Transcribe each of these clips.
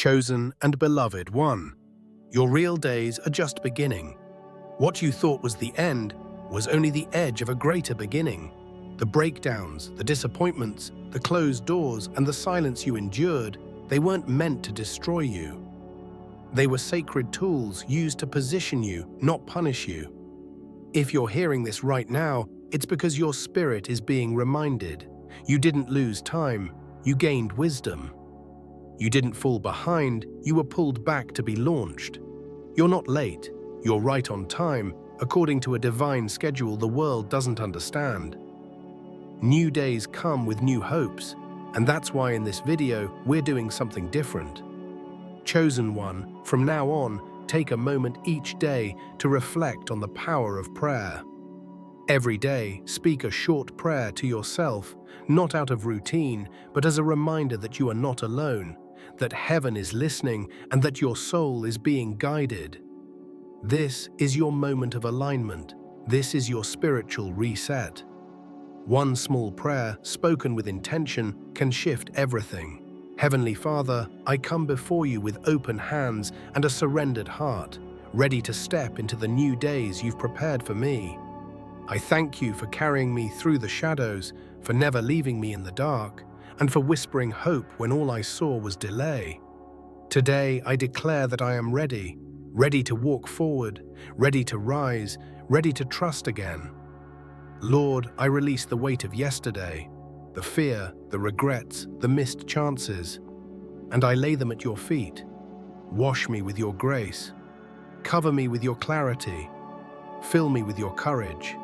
Chosen and beloved one, your real days are just beginning. What you thought was the end was only the edge of a greater beginning. The breakdowns, the disappointments, the closed doors, and the silence you endured, they weren't meant to destroy you. They were sacred tools used to position you, not punish you. If you're hearing this right now, it's because your spirit is being reminded. You didn't lose time, you gained wisdom. You didn't fall behind, you were pulled back to be launched. You're not late, you're right on time, according to a divine schedule the world doesn't understand. New days come with new hopes, and that's why in this video we're doing something different. Chosen one, from now on, take a moment each day to reflect on the power of prayer. Every day, speak a short prayer to yourself, not out of routine, but as a reminder that you are not alone, that heaven is listening, and that your soul is being guided. This is your moment of alignment. This is your spiritual reset. One small prayer, spoken with intention, can shift everything. Heavenly Father, I come before you with open hands and a surrendered heart, ready to step into the new days you've prepared for me. I thank you for carrying me through the shadows, for never leaving me in the dark, and for whispering hope when all I saw was delay. Today I declare that I am ready to walk forward, ready to rise, ready to trust again. Lord, I release the weight of yesterday, the fear, the regrets, the missed chances, and I lay them at your feet. Wash me with your grace. Cover me with your clarity. Fill me with your courage.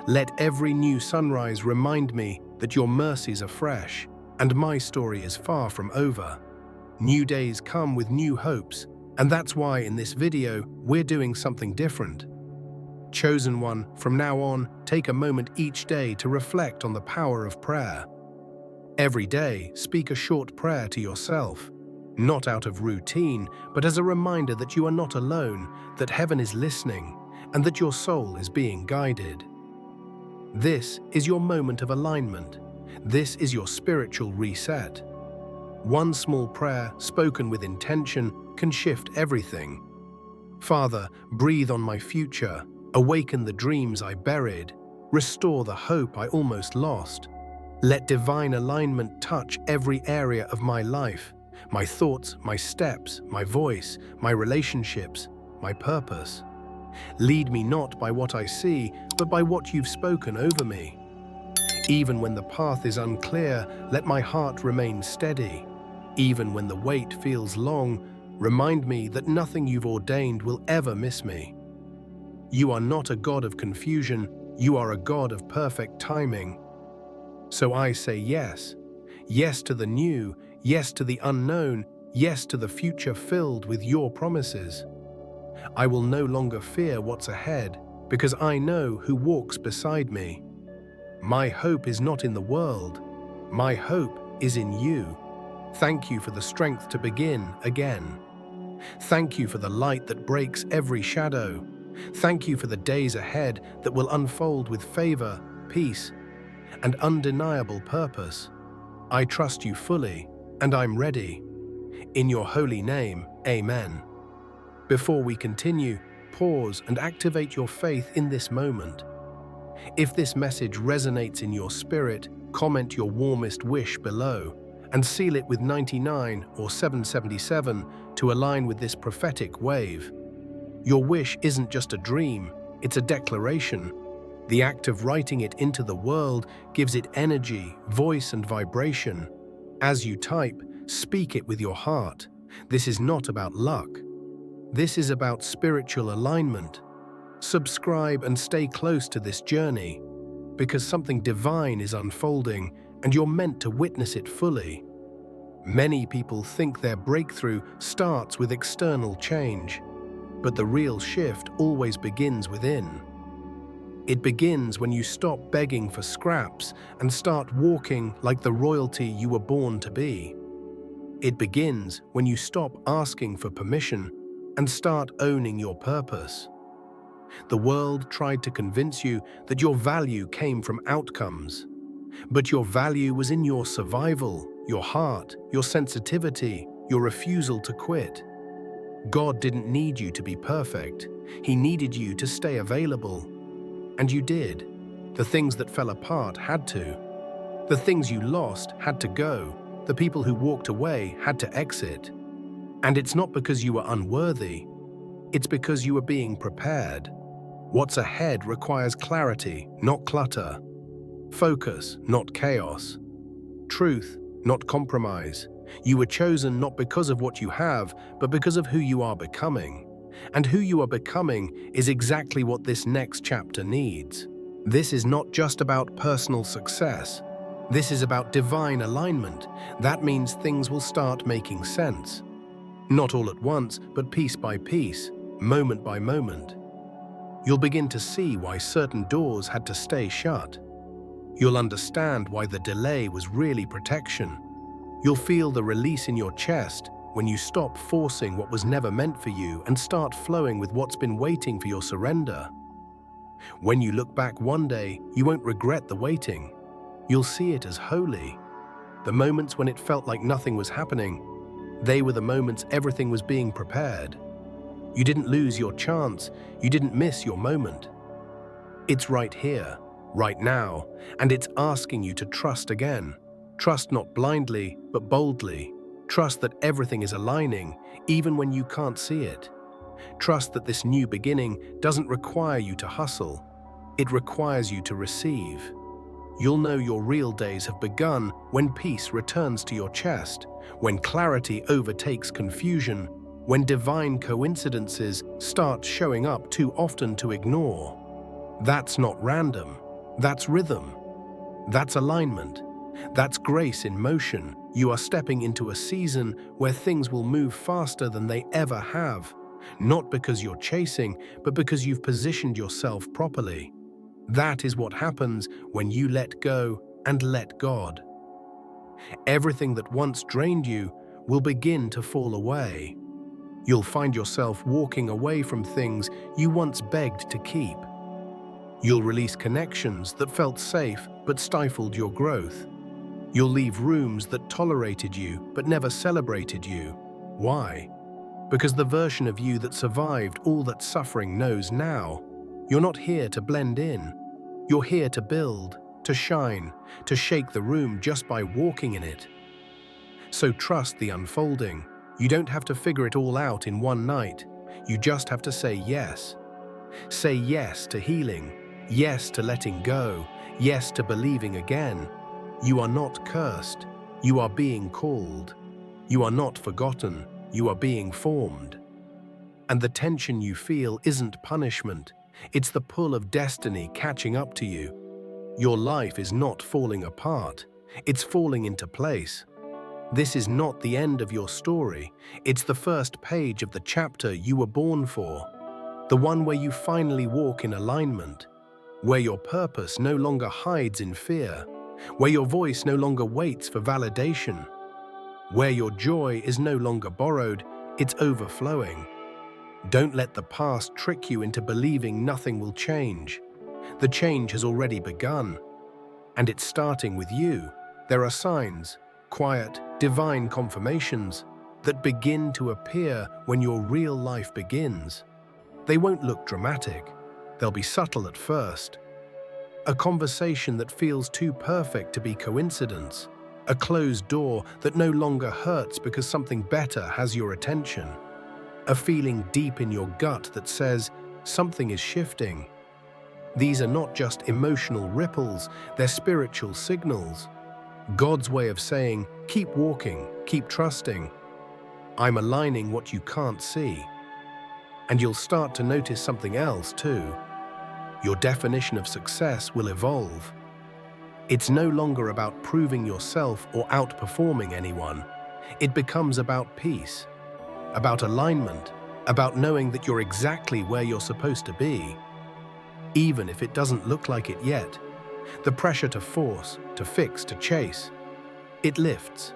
Let every new sunrise remind me that your mercies are fresh, and my story is far from over. New days come with new hopes, and that's why in this video we're doing something different. Chosen one, from now on, take a moment each day to reflect on the power of prayer. Every day, speak a short prayer to yourself, not out of routine, but as a reminder that you are not alone, that heaven is listening, and that your soul is being guided. This is your moment of alignment. This is your spiritual reset. One small prayer, spoken with intention, can shift everything. Father, breathe on my future. Awaken the dreams I buried. Restore the hope I almost lost. Let divine alignment touch every area of my life, my thoughts, my steps, my voice, my relationships, my purpose. Lead me not by what I see, but by what you've spoken over me. Even when the path is unclear, let my heart remain steady. Even when the wait feels long, remind me that nothing you've ordained will ever miss me. You are not a God of confusion, you are a God of perfect timing. So I say yes. Yes to the new, yes to the unknown, yes to the future filled with your promises. I will no longer fear what's ahead, because I know who walks beside me. My hope is not in the world. My hope is in you. Thank you for the strength to begin again. Thank you for the light that breaks every shadow. Thank you for the days ahead that will unfold with favor, peace, and undeniable purpose. I trust you fully, and I'm ready. In your holy name, amen. Before we continue, pause and activate your faith in this moment. If this message resonates in your spirit, comment your warmest wish below, and seal it with 99 or 777 to align with this prophetic wave. Your wish isn't just a dream, it's a declaration. The act of writing it into the world gives it energy, voice, and vibration. As you type, speak it with your heart. This is not about luck. This is about spiritual alignment. Subscribe and stay close to this journey, because something divine is unfolding and you're meant to witness it fully. Many people think their breakthrough starts with external change, but the real shift always begins within. It begins when you stop begging for scraps and start walking like the royalty you were born to be. It begins when you stop asking for permission and start owning your purpose. The world tried to convince you that your value came from outcomes, but your value was in your survival, your heart, your sensitivity, your refusal to quit. God didn't need you to be perfect. He needed you to stay available. And you did. The things that fell apart had to. The things you lost had to go. The people who walked away had to exit. And it's not because you were unworthy. It's because you were being prepared. What's ahead requires clarity, not clutter. Focus, not chaos. Truth, not compromise. You were chosen not because of what you have, but because of who you are becoming. And who you are becoming is exactly what this next chapter needs. This is not just about personal success. This is about divine alignment. That means things will start making sense. Not all at once, but piece by piece, moment by moment. You'll begin to see why certain doors had to stay shut. You'll understand why the delay was really protection. You'll feel the release in your chest when you stop forcing what was never meant for you and start flowing with what's been waiting for your surrender. When you look back one day, you won't regret the waiting. You'll see it as holy. The moments when it felt like nothing was happening, they were the moments everything was being prepared. You didn't lose your chance. You didn't miss your moment. It's right here, right now, and it's asking you to trust again. Trust not blindly, but boldly. Trust that everything is aligning, even when you can't see it. Trust that this new beginning doesn't require you to hustle. It requires you to receive. You'll know your real days have begun when peace returns to your chest, when clarity overtakes confusion, when divine coincidences start showing up too often to ignore. That's not random. That's rhythm. That's alignment. That's grace in motion. You are stepping into a season where things will move faster than they ever have, not because you're chasing, but because you've positioned yourself properly. That is what happens when you let go and let God. Everything that once drained you will begin to fall away. You'll find yourself walking away from things you once begged to keep. You'll release connections that felt safe but stifled your growth. You'll leave rooms that tolerated you but never celebrated you. Why? Because the version of you that survived all that suffering knows now. You're not here to blend in. You're here to build, to shine, to shake the room just by walking in it. So trust the unfolding. You don't have to figure it all out in one night. You just have to say yes. Say yes to healing, yes to letting go, yes to believing again. You are not cursed. You are being called. You are not forgotten. You are being formed. And the tension you feel isn't punishment. It's the pull of destiny catching up to you. Your life is not falling apart. It's falling into place. This is not the end of your story. It's the first page of the chapter you were born for. The one where you finally walk in alignment. Where your purpose no longer hides in fear. Where your voice no longer waits for validation. Where your joy is no longer borrowed, it's overflowing. Don't let the past trick you into believing nothing will change. The change has already begun. And it's starting with you. There are signs, quiet, divine confirmations, that begin to appear when your real life begins. They won't look dramatic. They'll be subtle at first. A conversation that feels too perfect to be coincidence. A closed door that no longer hurts because something better has your attention. A feeling deep in your gut that says something is shifting. These are not just emotional ripples, they're spiritual signals. God's way of saying, keep walking, keep trusting. I'm aligning what you can't see. And you'll start to notice something else too. Your definition of success will evolve. It's no longer about proving yourself or outperforming anyone. It becomes about peace, about alignment, about knowing that you're exactly where you're supposed to be. Even if it doesn't look like it yet, the pressure to force, to fix, to chase, it lifts.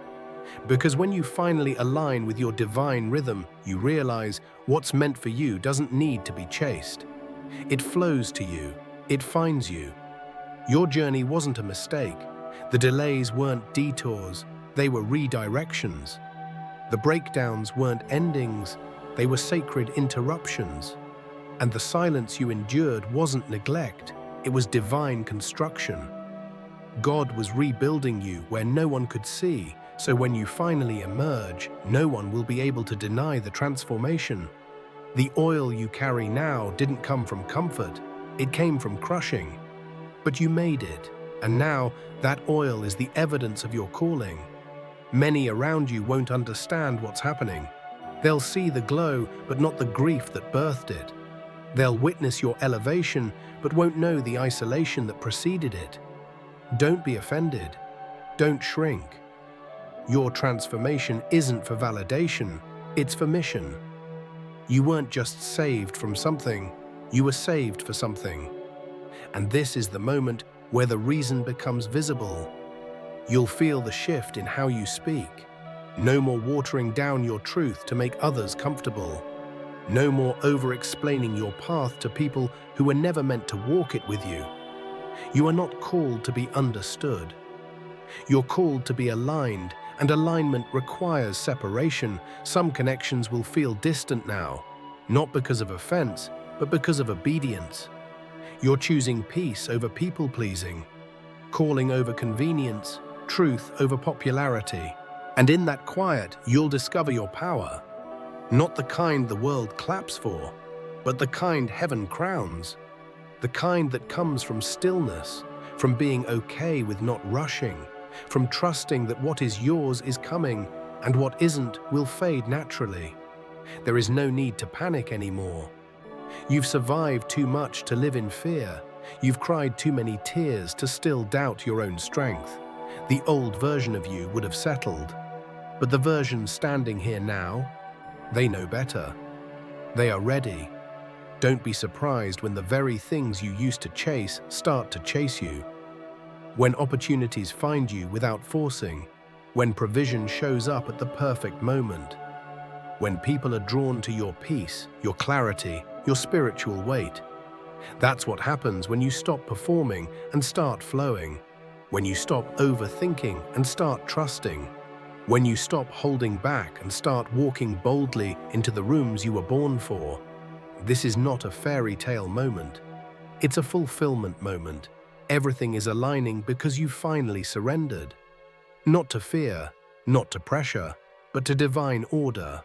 Because when you finally align with your divine rhythm, you realize what's meant for you doesn't need to be chased. It flows to you. It finds you. Your journey wasn't a mistake. The delays weren't detours. They were redirections. The breakdowns weren't endings, they were sacred interruptions. And the silence you endured wasn't neglect, it was divine construction. God was rebuilding you where no one could see, so when you finally emerge, no one will be able to deny the transformation. The oil you carry now didn't come from comfort, it came from crushing. But you made it, and now that oil is the evidence of your calling. Many around you won't understand what's happening. They'll see the glow, but not the grief that birthed it. They'll witness your elevation, but won't know the isolation that preceded it. Don't be offended. Don't shrink. Your transformation isn't for validation, it's for mission. You weren't just saved from something, you were saved for something. And this is the moment where the reason becomes visible. You'll feel the shift in how you speak. No more watering down your truth to make others comfortable. No more over-explaining your path to people who were never meant to walk it with you. You are not called to be understood. You're called to be aligned, and alignment requires separation. Some connections will feel distant now, not because of offense, but because of obedience. You're choosing peace over people-pleasing, calling over convenience, truth over popularity. And in that quiet, you'll discover your power. Not the kind the world claps for, but the kind heaven crowns. The kind that comes from stillness, from being okay with not rushing, from trusting that what is yours is coming and what isn't will fade naturally. There is no need to panic anymore. You've survived too much to live in fear. You've cried too many tears to still doubt your own strength. The old version of you would have settled. But the version standing here now, they know better. They are ready. Don't be surprised when the very things you used to chase start to chase you. When opportunities find you without forcing. When provision shows up at the perfect moment. When people are drawn to your peace, your clarity, your spiritual weight. That's what happens when you stop performing and start flowing. When you stop overthinking and start trusting. When you stop holding back and start walking boldly into the rooms you were born for. This is not a fairy tale moment. It's a fulfillment moment. Everything is aligning because you finally surrendered. Not to fear, not to pressure, but to divine order.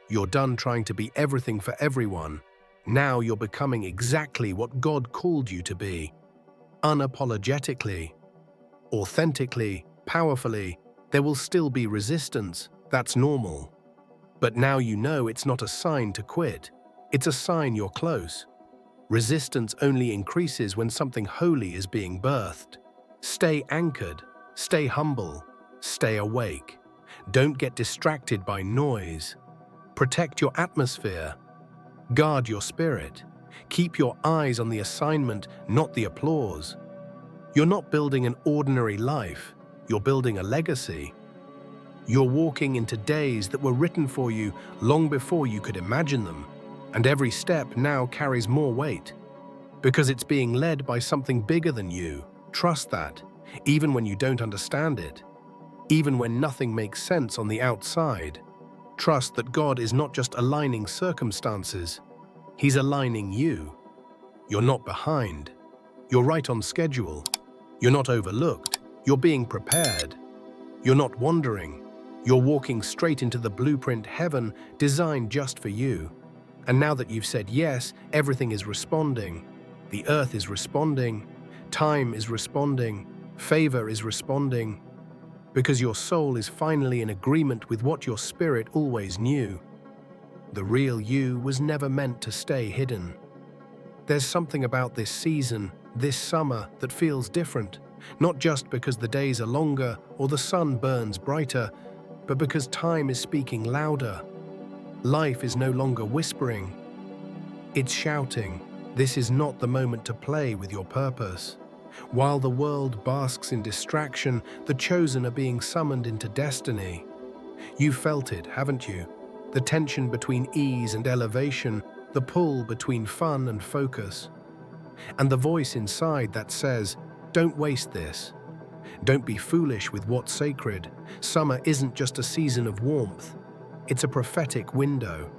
You're done trying to be everything for everyone. Now you're becoming exactly what God called you to be. Unapologetically, authentically, powerfully. There will still be resistance, that's normal. But now you know it's not a sign to quit, it's a sign you're close. Resistance only increases when something holy is being birthed. Stay anchored, stay humble, stay awake. Don't get distracted by noise. Protect your atmosphere. Guard your spirit. Keep your eyes on the assignment, not the applause. You're not building an ordinary life. You're building a legacy. You're walking into days that were written for you long before you could imagine them, and every step now carries more weight. Because it's being led by something bigger than you. Trust that, even when you don't understand it. Even when nothing makes sense on the outside. Trust that God is not just aligning circumstances, He's aligning you. You're not behind. You're right on schedule. You're not overlooked. You're being prepared. You're not wandering. You're walking straight into the blueprint heaven designed just for you. And now that you've said yes, everything is responding. The earth is responding. Time is responding. Favor is responding. Because your soul is finally in agreement with what your spirit always knew. The real you was never meant to stay hidden. There's something about this season, this summer, that feels different. Not just because the days are longer or the sun burns brighter, but because time is speaking louder. Life is no longer whispering. It's shouting, this is not the moment to play with your purpose. While the world basks in distraction, the chosen are being summoned into destiny. You've felt it, haven't you? The tension between ease and elevation, the pull between fun and focus. And the voice inside that says, don't waste this. Don't be foolish with what's sacred. Summer isn't just a season of warmth. It's a prophetic window.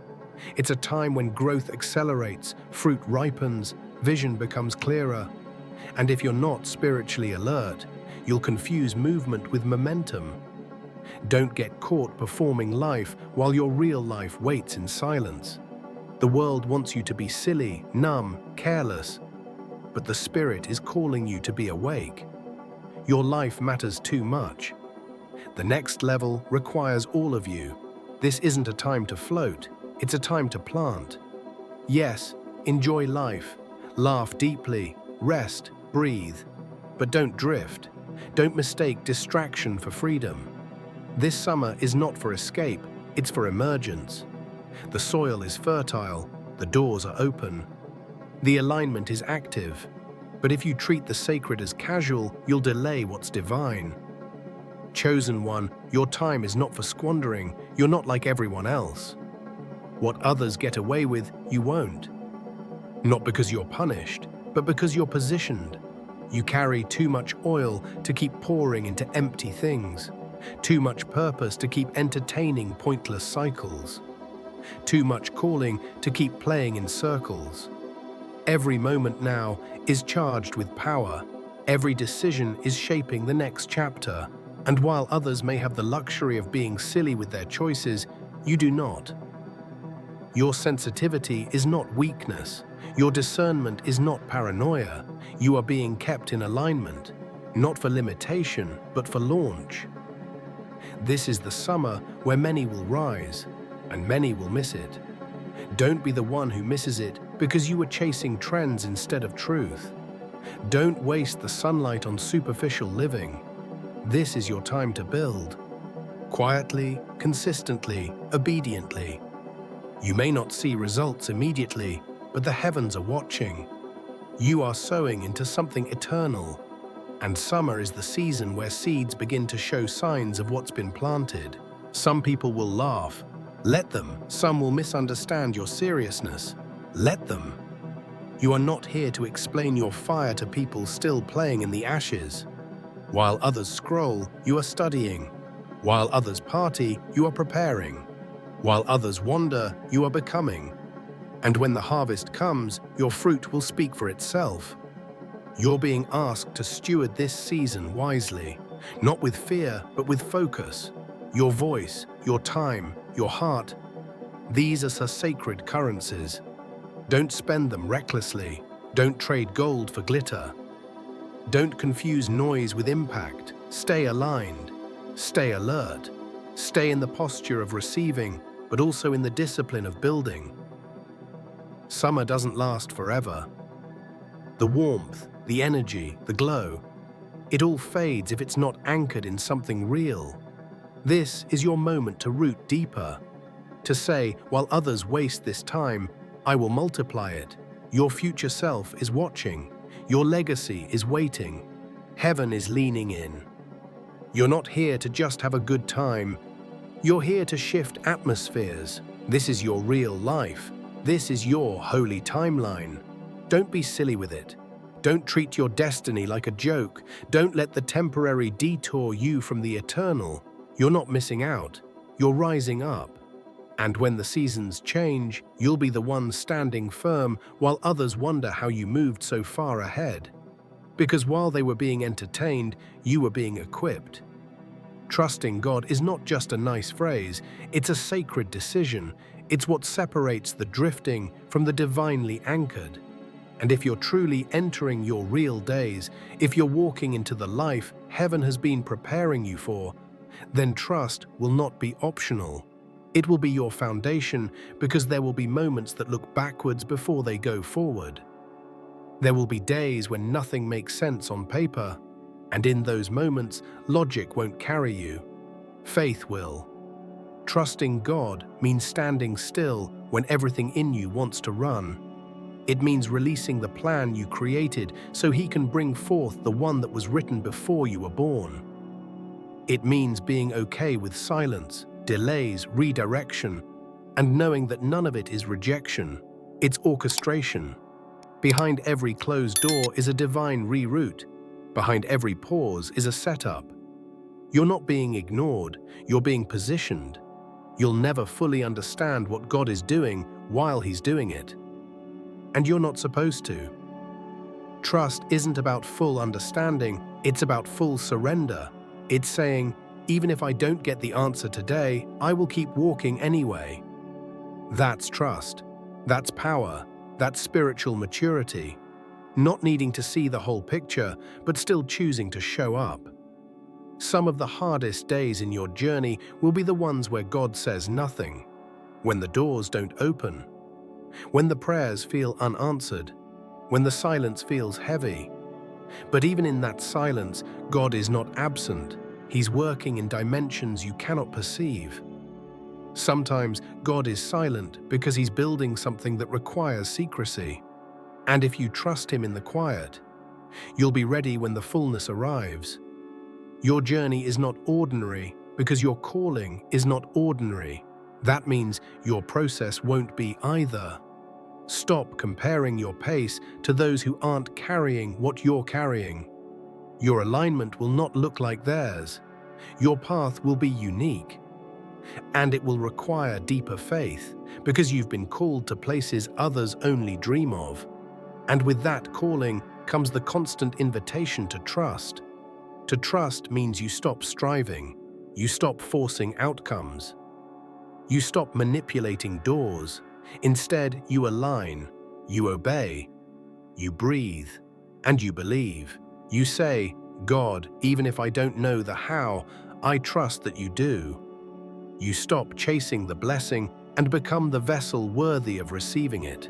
It's a time when growth accelerates, fruit ripens, vision becomes clearer. And if you're not spiritually alert, you'll confuse movement with momentum. Don't get caught performing life while your real life waits in silence. The world wants you to be silly, numb, careless, but the Spirit is calling you to be awake. Your life matters too much. The next level requires all of you. This isn't a time to float, it's a time to plant. Yes, enjoy life, laugh deeply, rest, breathe, but don't drift. Don't mistake distraction for freedom. This summer is not for escape, it's for emergence. The soil is fertile, the doors are open. The alignment is active. But if you treat the sacred as casual, you'll delay what's divine. Chosen one, your time is not for squandering. You're not like everyone else. What others get away with, you won't. Not because you're punished, but because you're positioned. You carry too much oil to keep pouring into empty things. Too much purpose to keep entertaining pointless cycles. Too much calling to keep playing in circles. Every moment now is charged with power. Every decision is shaping the next chapter. And while others may have the luxury of being silly with their choices, you do not. Your sensitivity is not weakness. Your discernment is not paranoia. You are being kept in alignment, not for limitation, but for launch. This is the summer where many will rise, and many will miss it. Don't be the one who misses it because you were chasing trends instead of truth. Don't waste the sunlight on superficial living. This is your time to build. Quietly, consistently, obediently. You may not see results immediately, but the heavens are watching. You are sowing into something eternal. And summer is the season where seeds begin to show signs of what's been planted. Some people will laugh. Let them. Some will misunderstand your seriousness. Let them. You are not here to explain your fire to people still playing in the ashes. While others scroll, you are studying. While others party, you are preparing. While others wander, you are becoming. And when the harvest comes, your fruit will speak for itself. You're being asked to steward this season wisely, not with fear, but with focus. Your voice, your time, your heart, these are sacred currencies. Don't spend them recklessly. Don't trade gold for glitter. Don't confuse noise with impact. Stay aligned. Stay alert. Stay in the posture of receiving, but also in the discipline of building. Summer doesn't last forever. The warmth, the energy, the glow, it all fades if it's not anchored in something real. This is your moment to root deeper. To say, while others waste this time, I will multiply it. Your future self is watching. Your legacy is waiting. Heaven is leaning in. You're not here to just have a good time. You're here to shift atmospheres. This is your real life. This is your holy timeline. Don't be silly with it. Don't treat your destiny like a joke. Don't let the temporary detour you from the eternal. You're not missing out. You're rising up. And when the seasons change, you'll be the one standing firm while others wonder how you moved so far ahead. Because while they were being entertained, you were being equipped. Trusting God is not just a nice phrase, it's a sacred decision. It's what separates the drifting from the divinely anchored. And if you're truly entering your real days, if you're walking into the life heaven has been preparing you for, then trust will not be optional. It will be your foundation because there will be moments that look backwards before they go forward. There will be days when nothing makes sense on paper, and in those moments, logic won't carry you. Faith will. Trusting God means standing still when everything in you wants to run. It means releasing the plan you created so He can bring forth the one that was written before you were born. It means being okay with silence, delays, redirection, and knowing that none of it is rejection, it's orchestration. Behind every closed door is a divine reroute. Behind every pause is a setup. You're not being ignored, you're being positioned. You'll never fully understand what God is doing while He's doing it. And you're not supposed to. Trust isn't about full understanding, it's about full surrender. It's saying, even if I don't get the answer today, I will keep walking anyway. That's trust. That's power. That's spiritual maturity. Not needing to see the whole picture, but still choosing to show up. Some of the hardest days in your journey will be the ones where God says nothing, when the doors don't open, when the prayers feel unanswered, when the silence feels heavy. But even in that silence, God is not absent. He's working in dimensions you cannot perceive. Sometimes God is silent because He's building something that requires secrecy. And if you trust Him in the quiet, you'll be ready when the fullness arrives. Your journey is not ordinary because your calling is not ordinary. That means your process won't be either. Stop comparing your pace to those who aren't carrying what you're carrying. Your alignment will not look like theirs. Your path will be unique. And it will require deeper faith because you've been called to places others only dream of. And with that calling comes the constant invitation to trust. To trust means you stop striving, you stop forcing outcomes, you stop manipulating doors. Instead, you align, you obey, you breathe, and you believe. You say, God, even if I don't know the how, I trust that you do. You stop chasing the blessing and become the vessel worthy of receiving it.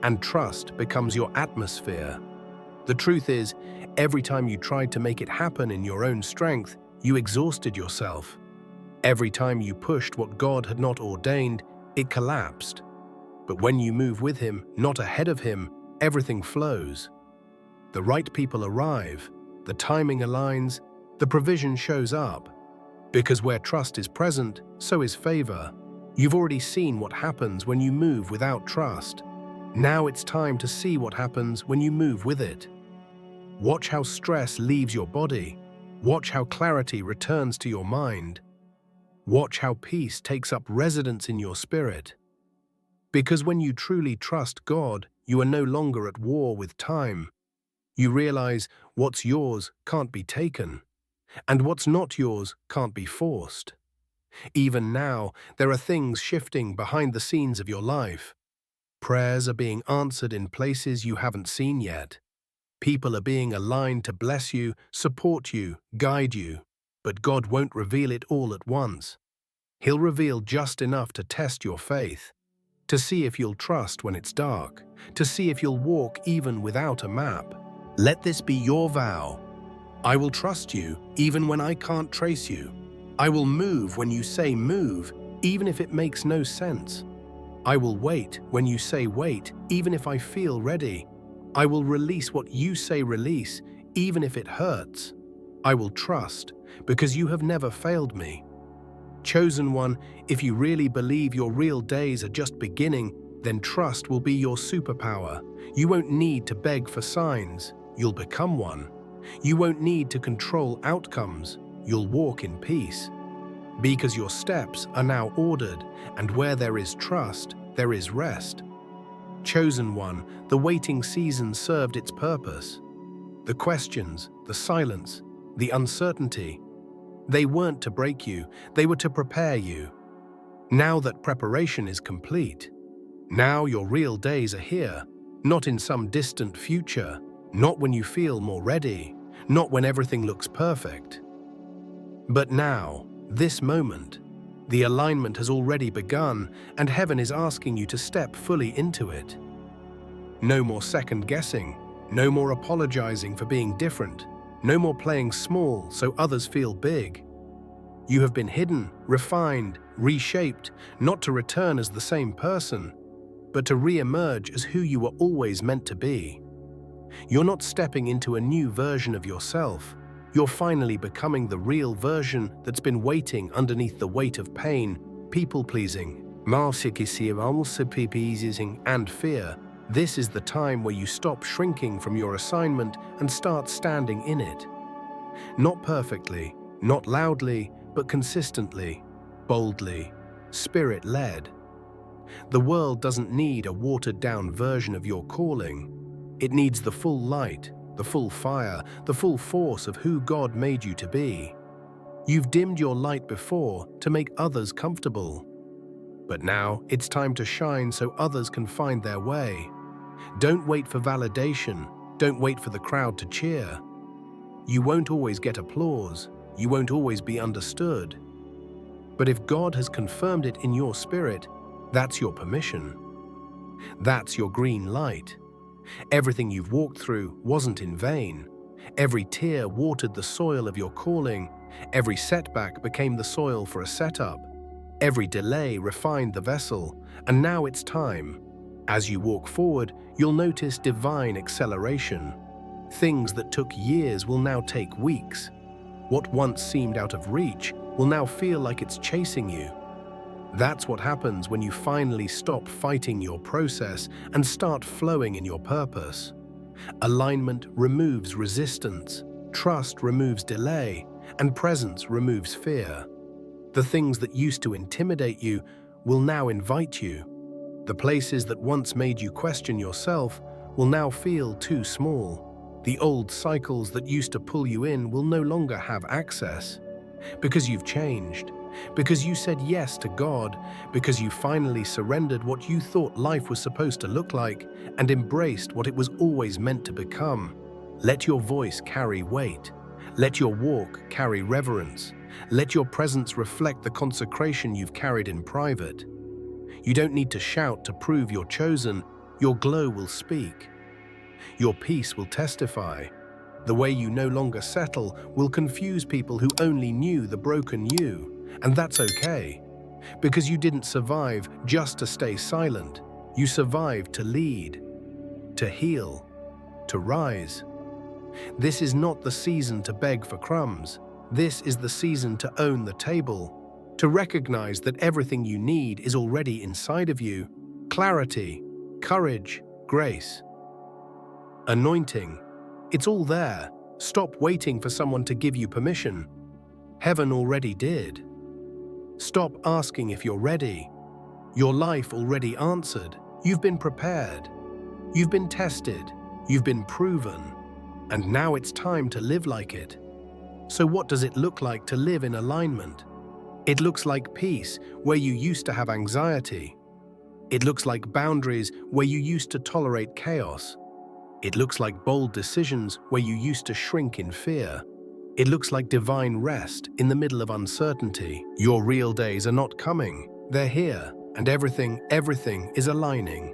And trust becomes your atmosphere. The truth is, every time you tried to make it happen in your own strength, you exhausted yourself. Every time you pushed what God had not ordained, it collapsed. But when you move with Him, not ahead of Him, everything flows. The right people arrive, the timing aligns, the provision shows up. Because where trust is present, so is favor. You've already seen what happens when you move without trust. Now it's time to see what happens when you move with it. Watch how stress leaves your body. Watch how clarity returns to your mind. Watch how peace takes up residence in your spirit. Because when you truly trust God, you are no longer at war with time. You realize what's yours can't be taken, and what's not yours can't be forced. Even now, there are things shifting behind the scenes of your life. Prayers are being answered in places you haven't seen yet. People are being aligned to bless you, support you, guide you. But God won't reveal it all at once. He'll reveal just enough to test your faith, to see if you'll trust when it's dark, to see if you'll walk even without a map. Let this be your vow. I will trust you even when I can't trace you. I will move when you say move, even if it makes no sense. I will wait when you say wait, even if I feel ready. I will release what you say release, even if it hurts. I will trust, because you have never failed me. Chosen one, if you really believe your real days are just beginning, then trust will be your superpower. You won't need to beg for signs. You'll become one. You won't need to control outcomes. You'll walk in peace. Because your steps are now ordered, and where there is trust, there is rest. Chosen one, the waiting season served its purpose. The questions, the silence, the uncertainty, they weren't to break you, they were to prepare you. Now that preparation is complete, now your real days are here, not in some distant future, not when you feel more ready, not when everything looks perfect. But now, this moment, the alignment has already begun, and heaven is asking you to step fully into it. No more second-guessing, no more apologizing for being different, no more playing small so others feel big. You have been hidden, refined, reshaped, not to return as the same person, but to re-emerge as who you were always meant to be. You're not stepping into a new version of yourself. You're finally becoming the real version that's been waiting underneath the weight of pain, people-pleasing, and fear. This is the time where you stop shrinking from your assignment and start standing in it. Not perfectly, not loudly, but consistently. boldly, spirit-led. The world doesn't need a watered-down version of your calling. It needs the full light, the full fire, the full force of who God made you to be. You've dimmed your light before to make others comfortable. But now it's time to shine so others can find their way. Don't wait for validation. Don't wait for the crowd to cheer. You won't always get applause. You won't always be understood. But if God has confirmed it in your spirit, that's your permission. That's your green light. Everything you've walked through wasn't in vain. Every tear watered the soil of your calling. Every setback became the soil for a setup. Every delay refined the vessel. And now it's time. As you walk forward, you'll notice divine acceleration. Things that took years will now take weeks. What once seemed out of reach will now feel like it's chasing you. That's what happens when you finally stop fighting your process and start flowing in your purpose. Alignment removes resistance, trust removes delay, and presence removes fear. The things that used to intimidate you will now invite you. The places that once made you question yourself will now feel too small. The old cycles that used to pull you in will no longer have access. Because you've changed. Because you said yes to God. Because you finally surrendered what you thought life was supposed to look like and embraced what it was always meant to become. Let your voice carry weight. Let your walk carry reverence. Let your presence reflect the consecration you've carried in private. You don't need to shout to prove you're chosen. Your glow will speak. Your peace will testify. The way you no longer settle will confuse people who only knew the broken you. And that's okay. Because you didn't survive just to stay silent. You survived to lead, to heal, to rise. This is not the season to beg for crumbs. This is the season to own the table, to recognize that everything you need is already inside of you. Clarity, courage, grace. Anointing. It's all there. Stop waiting for someone to give you permission. Heaven already did. Stop asking if you're ready. Your life already answered. You've been prepared. You've been tested. You've been proven. And now it's time to live like it. So what does it look like to live in alignment? It looks like peace where you used to have anxiety. It looks like boundaries where you used to tolerate chaos. It looks like bold decisions where you used to shrink in fear. It looks like divine rest in the middle of uncertainty. Your real days are not coming. They're here, and everything is aligning.